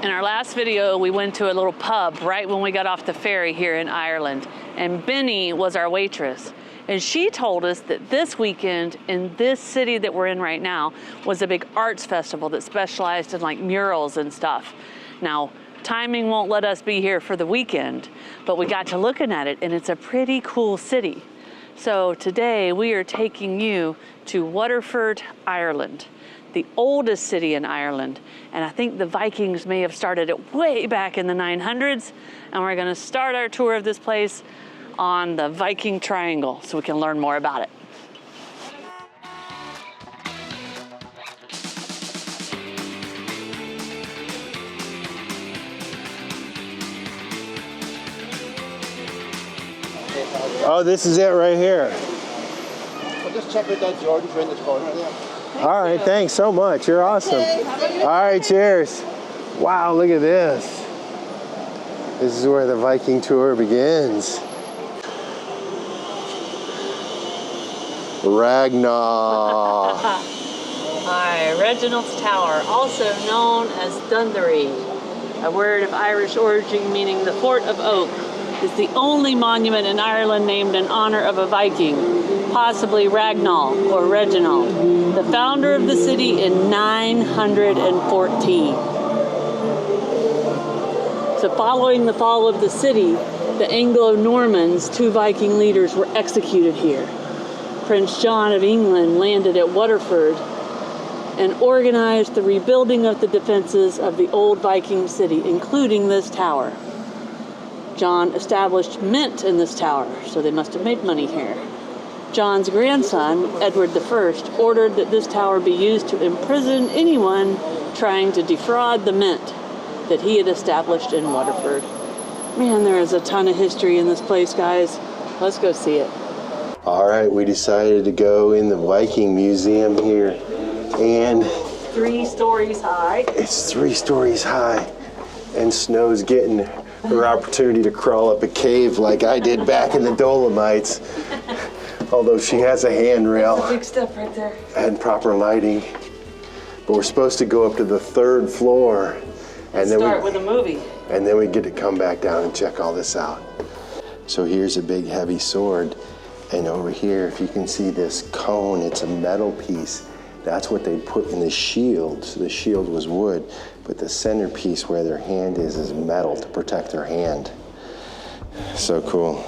In our last video, we went to a little pub right when we got off the ferry here in Ireland, and Benny was our waitress. And she told us that this weekend in this city that we're in right now was a big arts festival that specialized in like murals and stuff. Now, timing won't let us be here for the weekend, but we got to looking at it and it's a pretty cool city. So today we are taking you to Waterford, Ireland, the oldest city in Ireland. And I think the Vikings may have started it way back in the 900s. And we're gonna start our tour of this place on the Viking Triangle so we can learn more about it. Oh, this is it right here. Well, just check out that Jordan's around this corner there. All right, thanks so much. You're awesome. All right, cheers. Wow, look at this. This is where the Viking tour begins. Ragnar. Hi, Reginald's Tower, also known as Dungarvan, a word of Irish origin meaning the Fort of Oak, is the only monument in Ireland named in honor of a Viking, possibly Ragnar or Reginald, the founder of the city in 914. So following the fall of the city, the Anglo-Normans, two Viking leaders, were executed here. Prince John of England landed at Waterford and organized the rebuilding of the defenses of the old Viking city, including this tower. John established mint in this tower, so they must have made money here. John's grandson, Edward I, ordered that this tower be used to imprison anyone trying to defraud the mint that he had established in Waterford. Man, there is a ton of history in this place, guys. Let's go see it. All right, we decided to go in the Viking Museum here, and 3 stories high. It's 3 stories high, and Snow's getting her opportunity to crawl up a cave like I did back in the Dolomites, although she has a handrail. That's a big step right there. And proper lighting. But we're supposed to go up to the 3rd floor, and then start with a movie. And then we get to come back down and check all this out. So here's a big heavy sword. And over here, if you can see this cone, it's a metal piece. That's what they put in the shield. So the shield was wood, but the centerpiece where their hand is metal to protect their hand. So cool.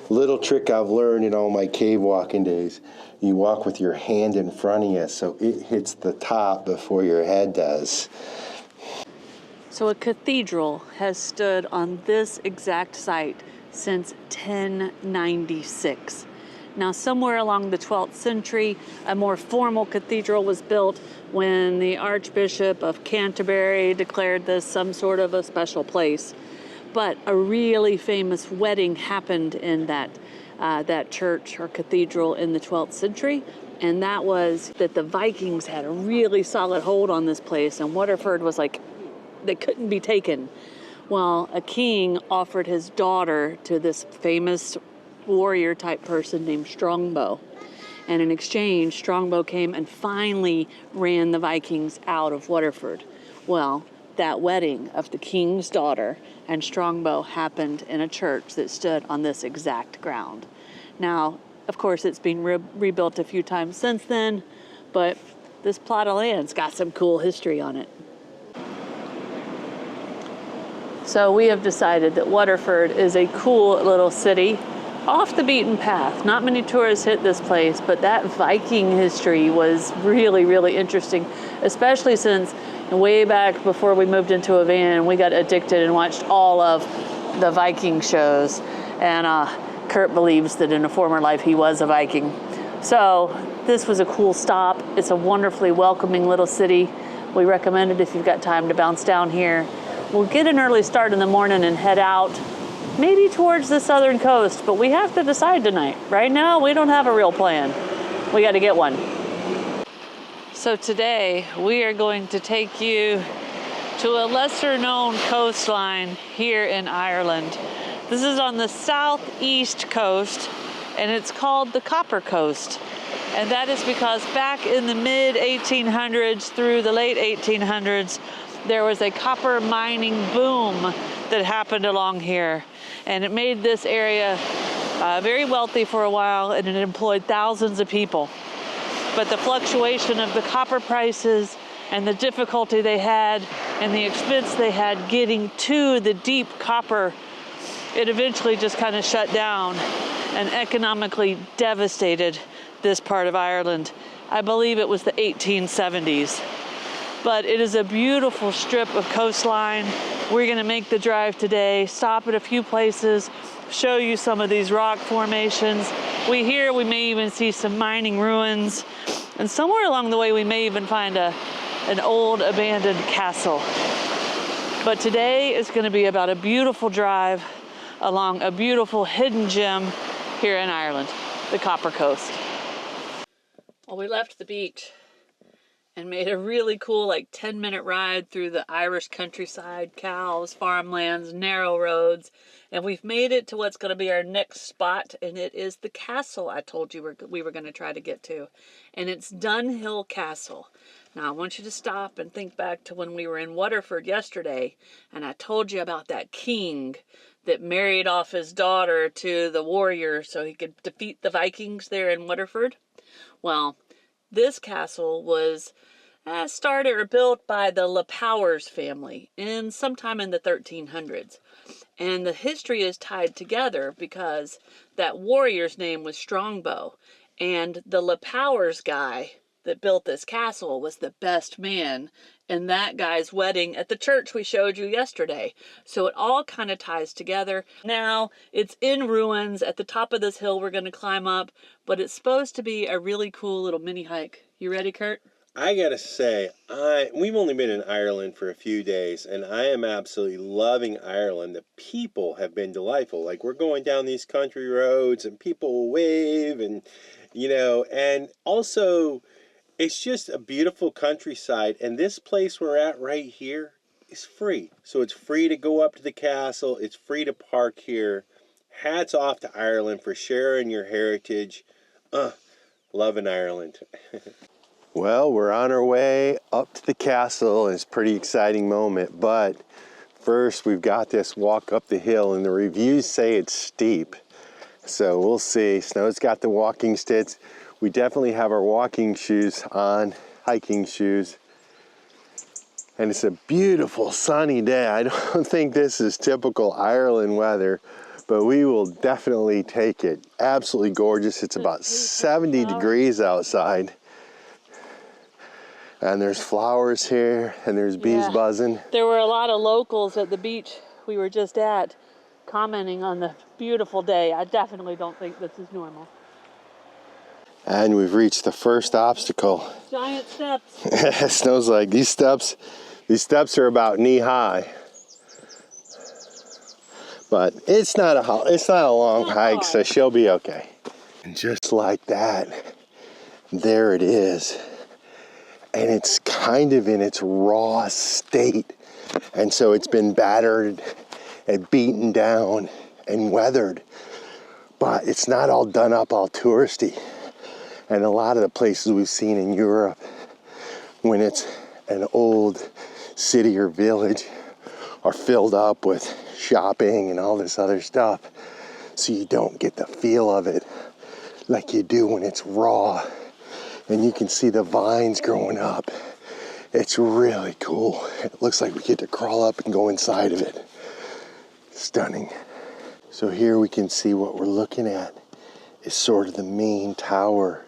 Little trick I've learned in all my cave walking days. You walk with your hand in front of you so it hits the top before your head does. So a cathedral has stood on this exact site since 1096. Now, somewhere along the 12th century, a more formal cathedral was built when the Archbishop of Canterbury declared this some sort of a special place. But a really famous wedding happened in that church or cathedral in the 12th century, And that was that the Vikings had a really solid hold on this place, and Waterford was like, they couldn't be taken. Well, a king offered his daughter to this famous warrior type person named Strongbow. And in exchange, Strongbow came and finally ran the Vikings out of Waterford. Well, that wedding of the king's daughter and Strongbow happened in a church that stood on this exact ground. Now, of course, it's been rebuilt a few times since then, but this plot of land's got some cool history on it. So we have decided that Waterford is a cool little city, off the beaten path. Not many tourists hit this place, but that Viking history was really, really interesting, especially since way back before we moved into a van, we got addicted and watched all of the Viking shows. And Curt believes that in a former life he was a Viking. So this was a cool stop. It's a wonderfully welcoming little city. We recommend it if you've got time to bounce down here. We'll get an early start in the morning and head out maybe towards the southern coast, but we have to decide tonight. Right now, we don't have a real plan. We got to get one. So today, we are going to take you to a lesser known coastline here in Ireland. This is on the southeast coast, and it's called the Copper Coast. And that is because back in the mid 1800s through the late 1800s, there was a copper mining boom that happened along here. And it made this area very wealthy for a while, and it employed thousands of people. But the fluctuation of the copper prices and the difficulty they had and the expense they had getting to the deep copper, it eventually just kind of shut down and economically devastated this part of Ireland. I believe it was the 1870s. But it is a beautiful strip of coastline. We're gonna make the drive today, stop at a few places, show you some of these rock formations. We may even see some mining ruins. And somewhere along the way, we may even find an old abandoned castle. But today is gonna be about a beautiful drive along a beautiful hidden gem here in Ireland, the Copper Coast. Well, we left the beach and made a really cool 10-minute ride through the Irish countryside, cows, farmlands, narrow roads, and we've made it to what's going to be our next spot, and it is the castle I told you we were going to try to get to, and it's Dunhill Castle. Now I want you to stop and think back to when we were in Waterford yesterday, and I told you about that king that married off his daughter to the warrior so he could defeat the Vikings there in Waterford. Well, this castle was started or built by the LePowers family sometime in the 1300s. And the history is tied together because that warrior's name was Strongbow. And the LePowers guy that built this castle was the best man in that guy's wedding at the church we showed you yesterday. So it all kind of ties together. Now it's in ruins at the top of this hill we're going to climb up, but it's supposed to be a really cool little mini hike. You ready, Curt? I gotta say, we've only been in Ireland for a few days, and I am absolutely loving Ireland. The people have been delightful. Like, we're going down these country roads, and people wave, and and also it's just a beautiful countryside. And this place we're at right here is free, so it's free to go up to the castle. It's free to park here. Hats off to Ireland for sharing your heritage. Loving Ireland. Well, we're on our way up to the castle, and it's a pretty exciting moment, but first we've got this walk up the hill, and the reviews say it's steep, so we'll see. Snow's got the walking sticks. We definitely have our walking shoes on, hiking shoes, and it's a beautiful sunny day. I don't think this is typical Ireland weather, but we will definitely take it. Absolutely gorgeous. It's about 70 degrees outside. And there's flowers here, and there's bees buzzing. There were a lot of locals at the beach we were just at commenting on the beautiful day. I definitely don't think this is normal. And we've reached the first obstacle. Giant steps. Snow's like, these steps are about knee high. But it's not a long hike, so she'll be okay. And just like that, there it is. And it's kind of in its raw state. And so it's been battered and beaten down and weathered. But it's not all done up, all touristy. And a lot of the places we've seen in Europe, when it's an old city or village, are filled up with shopping and all this other stuff. So you don't get the feel of it like you do when it's raw. And you can see the vines growing up. It's really cool. It looks like we get to crawl up and go inside of it. Stunning. So here we can see what we're looking at is sort of the main tower.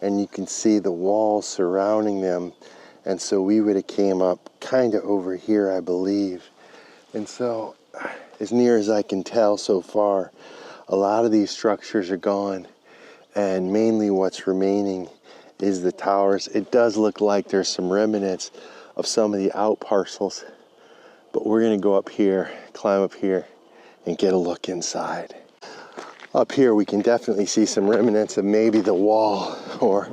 And you can see the walls surrounding them. And so we would have came up kind of over here, I believe. And so, as near as I can tell so far, a lot of these structures are gone. And mainly what's remaining is the towers. It does look like there's some remnants of some of the out parcels. But we're gonna go up here, climb up here, and get a look inside. Up here we can definitely see some remnants of maybe the wall or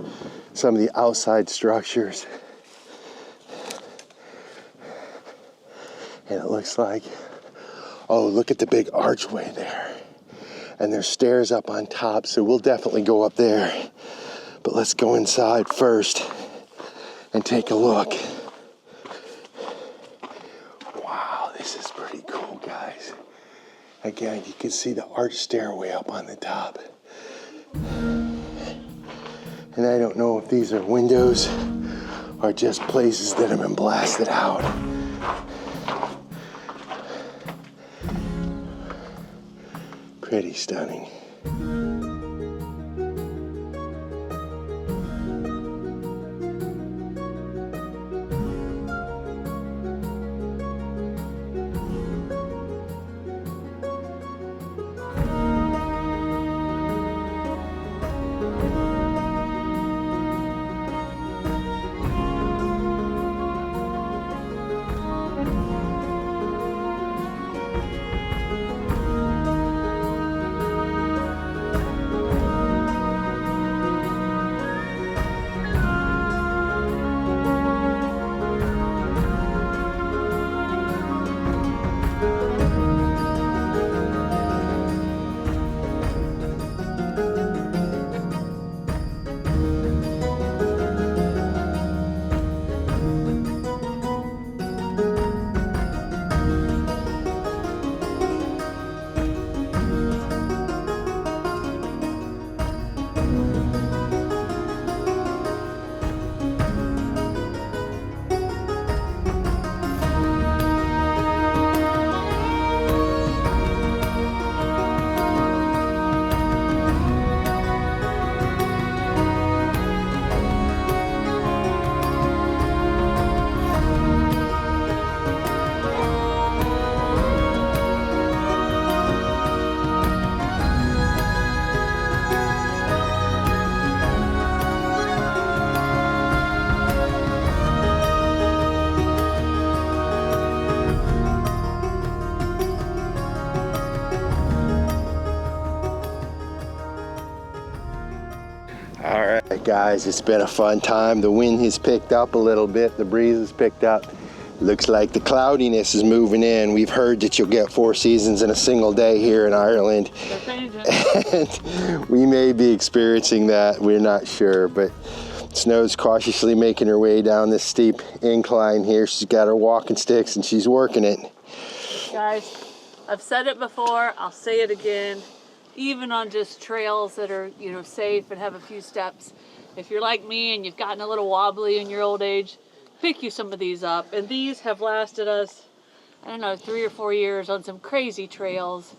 some of the outside structures. And it looks like, oh, look at the big archway there. And there's stairs up on top, so we'll definitely go up there. But let's go inside first and take a look. Wow, this is pretty cool, guys. Again, you can see the arch stairway up on the top. And I don't know if these are windows or just places that have been blasted out. Pretty stunning. All right, guys, it's been a fun time. The wind has picked up a little bit. The breeze has picked up. Looks like the cloudiness is moving in. We've heard that you'll get 4 seasons in a single day here in Ireland. And we may be experiencing that. We're not sure, but Snow's cautiously making her way down this steep incline here. She's got her walking sticks and she's working it. Guys, I've said it before, I'll say it again. Even on just trails that are, you know, safe and have a few steps. If you're like me and you've gotten a little wobbly in your old age, pick you some of these up. And these have lasted us, I don't know, 3 or 4 years on some crazy trails.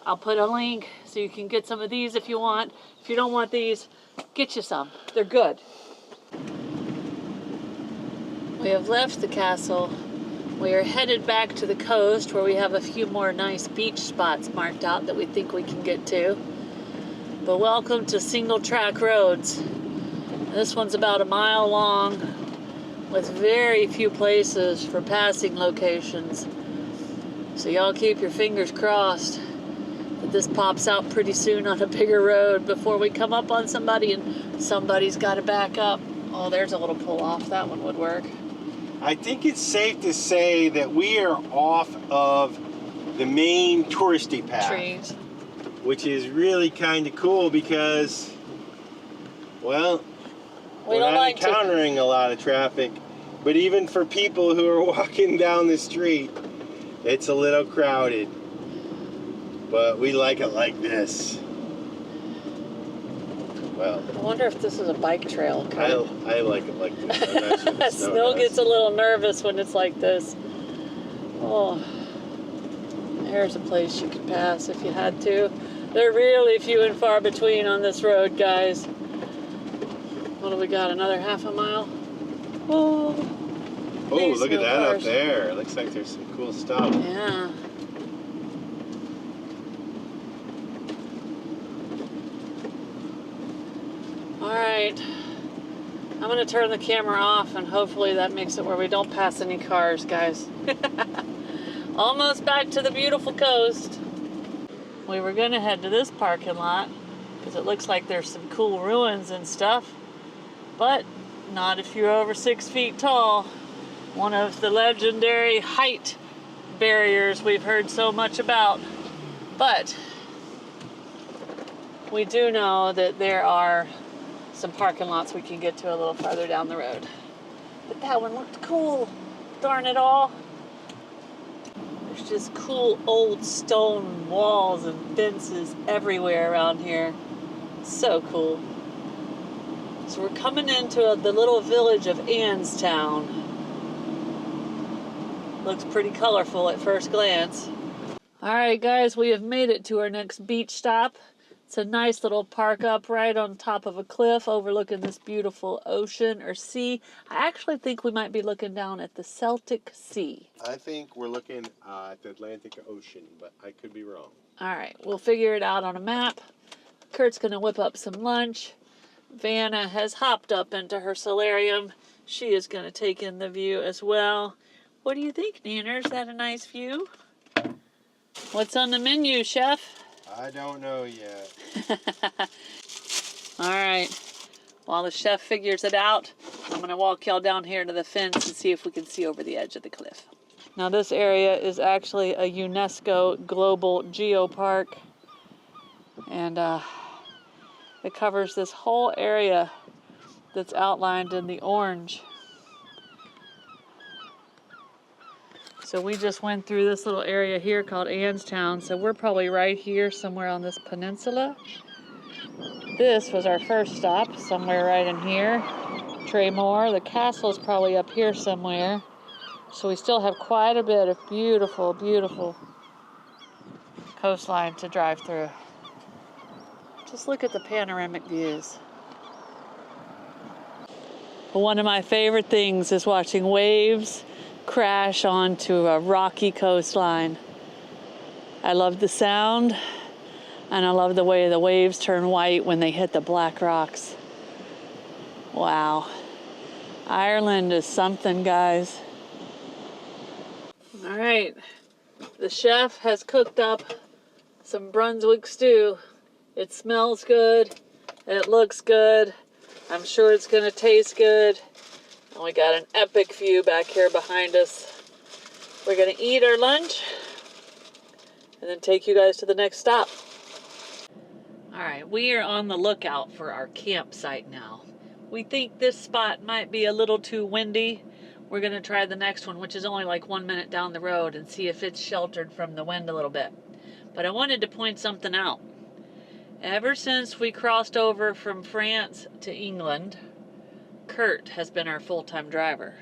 I'll put a link so you can get some of these if you want. If you don't want these, get you some. They're good. We have left the castle. We are headed back to the coast where we have a few more nice beach spots marked out that we think we can get to. But welcome to single track roads. This one's about 1 mile long with very few places for passing locations. So y'all keep your fingers crossed. that this pops out pretty soon on a bigger road before we come up on somebody and somebody's got to back up. Oh, there's a little pull off. That one would work. I think it's safe to say that we are off of the main touristy path. Trees. Which is really kind of cool because, well, we're not encountering a lot of traffic. But even for people who are walking down the street, it's a little crowded. But we like it like this. Well, I wonder if this is a bike trail. I like it like this. I'm not sure the Snow gets a little nervous when it's like this. Oh, there's a place you could pass if you had to. They're really few and far between on this road, guys. What do we got? Another half a mile? Oh, look at that up there. It looks like there's some cool stuff. Yeah. All right. I'm going to turn the camera off, and hopefully that makes it where we don't pass any cars, guys. Almost back to the beautiful coast. We were going to head to this parking lot because it looks like there's some cool ruins and stuff, but not if you're over 6 feet tall. One of the legendary height barriers we've heard so much about. But we do know that there are some parking lots we can get to a little farther down the road. But that one looked cool. Darn it all. There's just cool old stone walls and fences everywhere around here. So cool. So we're coming into the little village of Annestown. Looks pretty colorful at first glance. All right, guys, we have made it to our next beach stop. It's a nice little park up right on top of a cliff overlooking this beautiful ocean or sea. I actually think we might be looking down at the Celtic Sea. I think we're looking at the Atlantic Ocean, but I could be wrong. All right, we'll figure it out on a map. Kurt's going to whip up some lunch. Vanna has hopped up into her solarium. She is going to take in the view as well. What do you think, Nanner? Is that a nice view? What's on the menu, Chef? I don't know yet. All right. While the chef figures it out, I'm going to walk y'all down here to the fence and see if we can see over the edge of the cliff. Now, this area is actually a UNESCO Global Geopark. And it covers this whole area that's outlined in the orange. So we just went through this little area here called Annestown. So we're probably right here somewhere on this peninsula. This was our first stop, somewhere right in here. Tremor. The castle is probably up here somewhere. So we still have quite a bit of beautiful, beautiful coastline to drive through. Just look at the panoramic views. One of my favorite things is watching waves crash onto a rocky coastline. I love the sound, and I love the way the waves turn white when they hit the black rocks. Wow. Ireland is something, guys. All right. The chef has cooked up some Brunswick stew. It smells good. It looks good. I'm sure it's going to taste good. And we got an epic view back here behind us. We're going to eat our lunch and then take you guys to the next stop. All right, we are on the lookout for our campsite now. We think this spot might be a little too windy. We're going to try the next one, which is only like 1 minute down the road, and see if it's sheltered from the wind a little bit. But I wanted to point something out. Ever since we crossed over from France to England, Curt has been our full-time driver.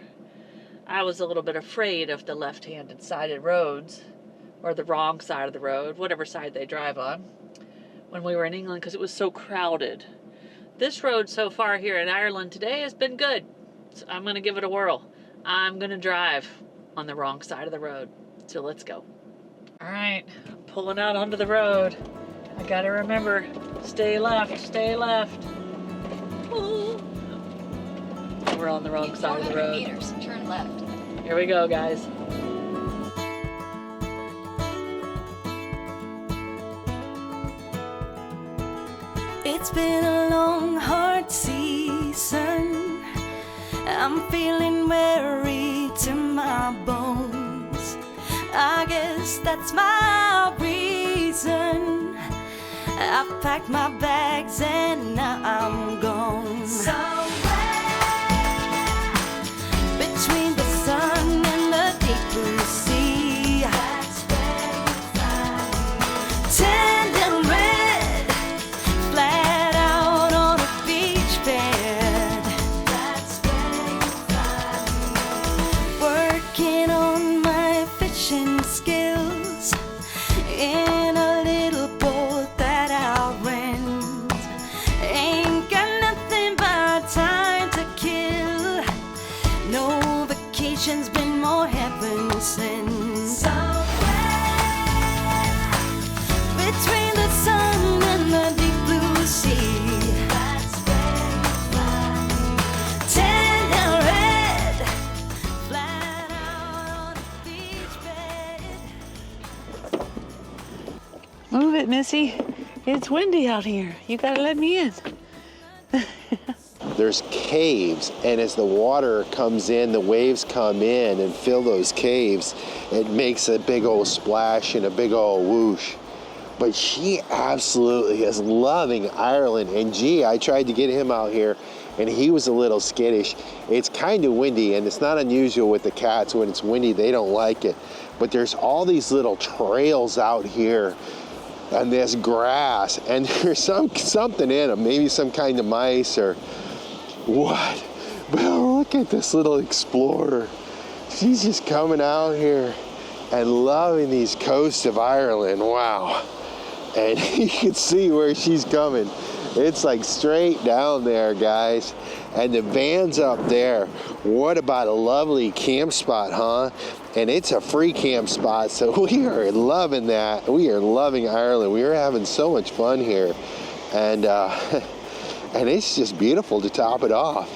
I was a little bit afraid of the left-handed sided roads, or the wrong side of the road, whatever side they drive on, when we were in England, because it was so crowded. This road so far here in Ireland today has been good. So I'm going to give it a whirl. I'm going to drive on the wrong side of the road. So let's go. All right, I'm pulling out onto the road. I got to remember, stay left, stay left. Ooh. We're on the wrong side of the road. 400 meters, turn left. Here we go, guys. It's been a long, hard season. I'm feeling weary to my bones. I guess that's my reason. I've packed my bags and now I'm gone. Somewhere between the sun and the deep blue sea. That's where you find me. Tan and red, flat out on a beach bed. That's where you find me. Working on my fishing skills in a little boat that I'll rent. Ain't got nothing but time to kill. No vacation's been more heaven sent. Somewhere between the sun and the deep blue sea. That's where you find me. Tan and red, flat out on a beach bed. Move it, Missy. It's windy out here. You gotta let me in. There's caves, and as the water comes in, the waves come in and fill those caves. It makes a big old splash and a big old whoosh. But she absolutely is loving Ireland. And gee, I tried to get him out here, and he was a little skittish. It's kind of windy, and it's not unusual with the cats. When it's windy, they don't like it. But there's all these little trails out here and this grass, and there's something in them, maybe some kind of mice or what. But look at this little explorer. She's just coming out here and loving these coasts of Ireland. Wow. And you can see where she's coming. It's like straight down there, guys. And the van's up there. What about a lovely camp spot, huh? And it's a free camp spot, so we are loving that. We are loving Ireland. We are having so much fun here. And and it's just beautiful to top it off.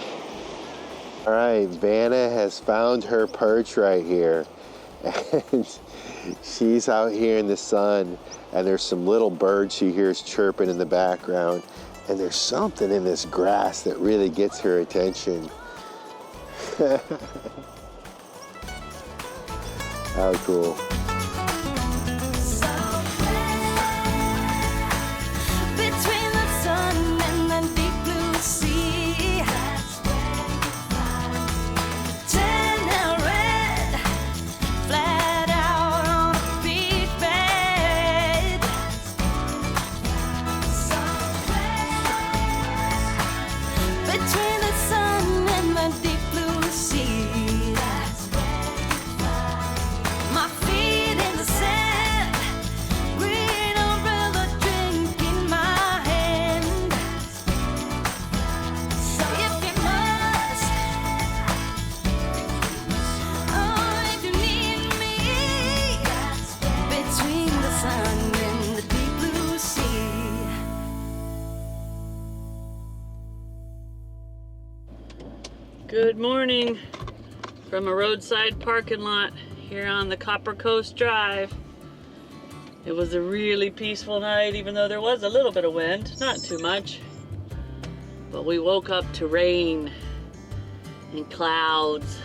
All right, Vanna has found her perch right here. And she's out here in the sun, and there's some little birds she hears chirping in the background. And there's something in this grass that really gets her attention. How cool. Between the sun and the deep blue sea. That's where you find me. Tan and red, flat out on a beach bed. Somewhere between the sun and the deep blue sea. That's where you find me. My feet in the sand, green umbrella drink in my hand. So if you must, oh, if you need me, between the sun and the deep blue sea. Good morning from a roadside parking lot here on the Copper Coast Drive. It was a really peaceful night, even though there was a little bit of wind, not too much. But we woke up to rain and clouds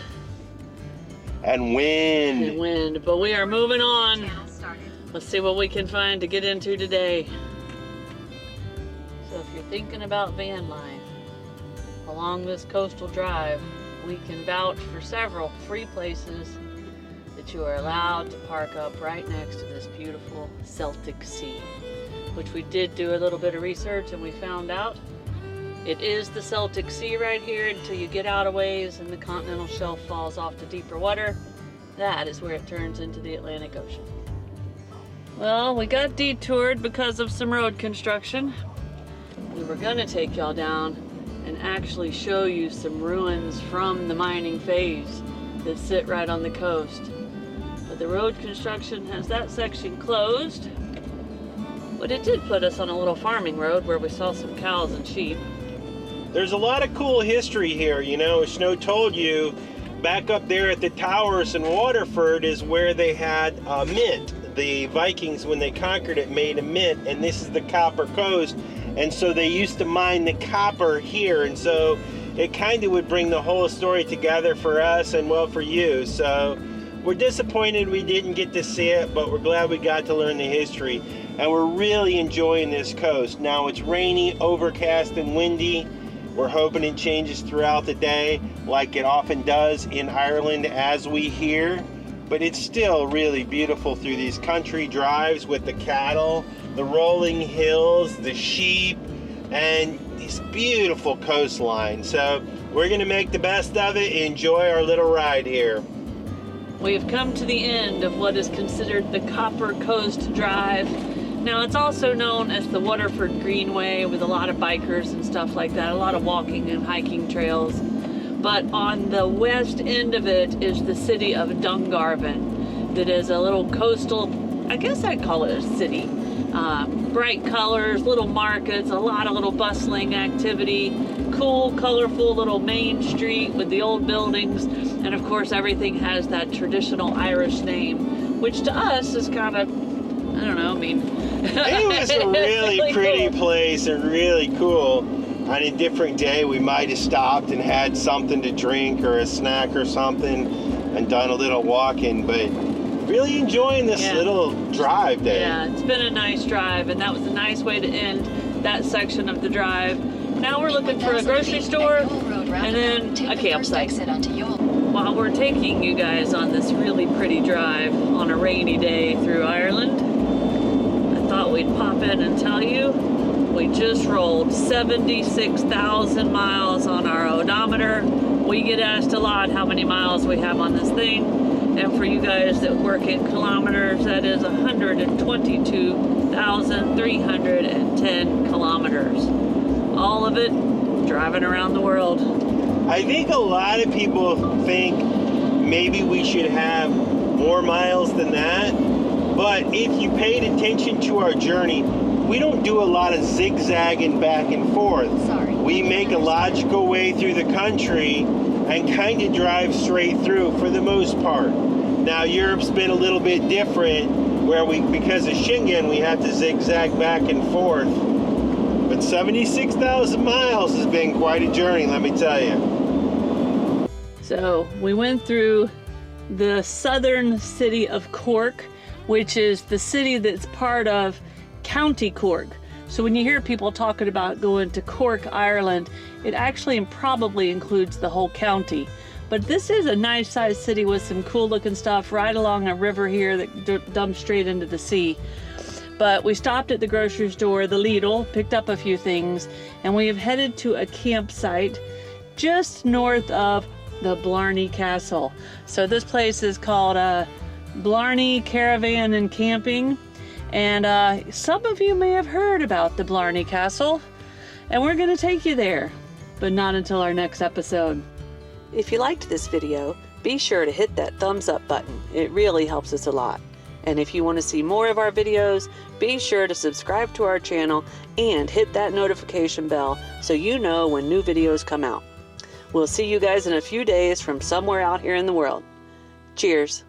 And wind. and wind. But we are moving on. Let's see what we can find to get into today. So if you're thinking about van life along this coastal drive, we can vouch for several free places that you are allowed to park up right next to this beautiful Celtic Sea, which we did do a little bit of research and we found out it is the Celtic Sea right here until you get out a ways and the continental shelf falls off to deeper water. That is where it turns into the Atlantic Ocean. Well, we got detoured because of some road construction. We were gonna take y'all down and actually show you some ruins from the mining phase that sit right on the coast. But the road construction has that section closed. But it did put us on a little farming road where we saw some cows and sheep. There's a lot of cool history here, you know. As Snow told you, back up there at the towers in Waterford is where they had mint. The Vikings, when they conquered it, made a mint, and this is the Copper Coast. and so they used to mine the copper here, and so it kind of would bring the whole story together for us and, well, for you. So we're disappointed we didn't get to see it, but we're glad we got to learn the history, and we're really enjoying this coast. Now it's rainy, overcast, and windy. We're hoping it changes throughout the day like it often does in Ireland, as we hear, but it's still really beautiful through these country drives with the cattle, the rolling hills, the sheep, and this beautiful coastline. So we're gonna make the best of it and enjoy our little ride here. We have come to the end of what is considered the Copper Coast Drive. Now, it's also known as the Waterford Greenway, with a lot of bikers and stuff like that, a lot of walking and hiking trails. But on the west end of it is the city of Dungarvan, that is a little coastal, I guess I'd call it a city. Bright colors, little markets, a lot of little bustling activity, cool, colorful little main street with the old buildings, and of course everything has that traditional Irish name, which to us is kind of, I don't know, I mean... It was a really pretty place and really cool. On a different day, we might have stopped and had something to drink or a snack or something and done a little walking, but really enjoying this little drive there. Yeah, it's been a nice drive, and that was a nice way to end that section of the drive. Now we're looking for a grocery store and then a campsite. While we're taking you guys on this really pretty drive on a rainy day through Ireland, I thought we'd pop in and tell you we just rolled 76,000 miles on our odometer. We get asked a lot how many miles we have on this thing. And for you guys that work in kilometers, that is 122,310 kilometers. All of it driving around the world. I think a lot of people think maybe we should have more miles than that. But if you paid attention to our journey, we don't do a lot of zigzagging back and forth. We make a logical way through the country and kind of drive straight through for the most part. Now Europe's been a little bit different, where because of Schengen we have to zigzag back and forth. But 76,000 miles has been quite a journey, let me tell you. So we went through the southern city of Cork, which is the city that's part of County Cork. So when you hear people talking about going to Cork, Ireland, it actually probably includes the whole county. But this is a nice sized city with some cool looking stuff right along a river here that dumps straight into the sea. But we stopped at the grocery store, the Lidl, picked up a few things, and we have headed to a campsite just north of the Blarney Castle. So this place is called Blarney Caravan and Camping. And some of you may have heard about the Blarney Castle, and we're going to take you there, but not until our next episode. If you liked this video, be sure to hit that thumbs up button. It really helps us a lot. And if you want to see more of our videos, be sure to subscribe to our channel and hit that notification bell so you know when new videos come out. We'll see you guys in a few days from somewhere out here in the world. Cheers.